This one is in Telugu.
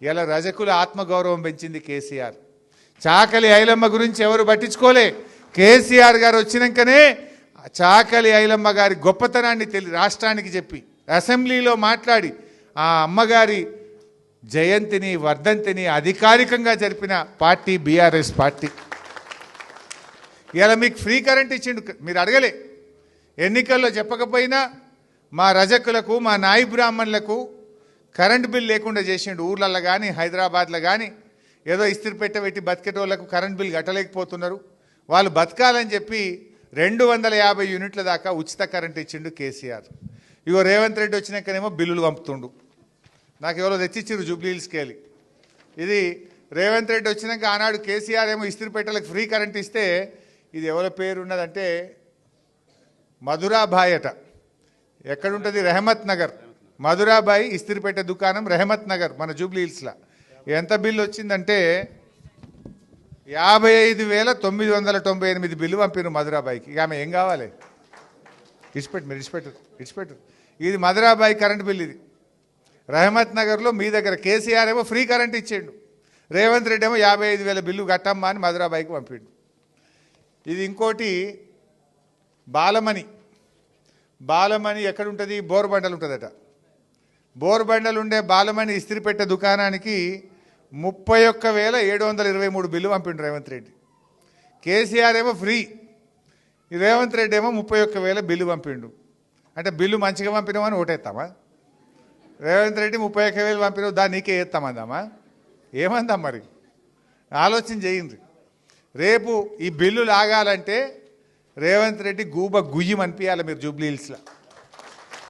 ఇలా రజకుల ఆత్మగౌరవం పెంచింది కేసీఆర్. చాకలి ఐలమ్మ గురించి ఎవరు పట్టించుకోలే. కేసీఆర్ గారు వచ్చినాకనే చాకలి ఐలమ్మ గారి గొప్పతనాన్ని రాష్ట్రానికి చెప్పి అసెంబ్లీలో మాట్లాడి ఆ అమ్మగారి జయంతిని వర్ధంతిని అధికారికంగా జరిపిన పార్టీ బీఆర్ఎస్ పార్టీ. ఇలా మీకు ఫ్రీ కరెంట్ ఇచ్చిండు, మీరు అడగలే. ఎన్నికల్లో చెప్పకపోయినా మా రజకులకు మా నాయి బ్రాహ్మణులకు కరెంటు బిల్ లేకుండా చేసిండు. ఊర్లలో కానీ హైదరాబాద్లో కానీ ఏదో ఇస్త్రీ పెట్టి బతికేటోళ్లకు కరెంట్ బిల్ కట్టలేకపోతున్నారు. వాళ్ళు బతకాలని చెప్పి 250 యూనిట్ల దాకా ఉచిత కరెంట్ ఇచ్చిండు కేసీఆర్. ఇగో రేవంత్ రెడ్డి వచ్చినాకనేమో బిల్లులు పంపుతుండు. నాకు ఎవరో తెచ్చిచ్చిరు జూబ్లీహిల్స్కి వెళ్ళి. ఇది రేవంత్ రెడ్డి వచ్చినాక ఆనాడు కేసీఆర్ ఏమో ఇస్త్రీ పెట్టలకు ఫ్రీ కరెంట్ ఇస్తే ఇది ఎవరి పేరు ఉన్నదంటే మధురాబాయ్ అట. ఎక్కడుంటుంది? రెహమత్ నగర్. మధురాబాయి ఇస్త్రీపేట దుకాణం రెహమత్ నగర్ మన జూబ్లీహిల్స్లో. ఎంత బిల్లు వచ్చిందంటే 55,998 బిల్లు పంపిరు మధురాబాయికి. ఇక ఆమె ఏం కావాలి? ఇడిచిపెట్టు. ఇది మధురాబాయి కరెంట్ బిల్. ఇది రెహమత్ నగర్లో మీ దగ్గర కేసీఆర్ ఏమో ఫ్రీ కరెంట్ ఇచ్చిండు. రేవంత్ రెడ్డి ఏమో 55,000 బిల్లు కట్టమ్మా అని మధురాబాయికి పంపిండు. ఇది ఇంకోటి బాలమణి ఎక్కడుంటుంది? బోర్బండలు ఉంటుందట. బోర్బండలు ఉండే బాలమణి ఇస్త్రీపెట్టే దుకాణానికి 31,723 బిల్లు పంపిండు రేవంత్ రెడ్డి. కేసీఆర్ ఏమో ఫ్రీ, రేవంత్ రెడ్డి ఏమో 31,000 బిల్లు పంపిండు. అంటే బిల్లు మంచిగా పంపినామని ఓటేస్తామా? రేవంత్ రెడ్డి 31,000 పంపినావు, దాన్ని నీకే వేస్తామందామా? ఏమందాం మరి? ఆలోచన చేయండి. రేపు ఈ బిల్లు లాగాలంటే రేవంత్ రెడ్డి గుయ్యం అనిపించాలి మీరు జూబ్లీహిల్స్లో.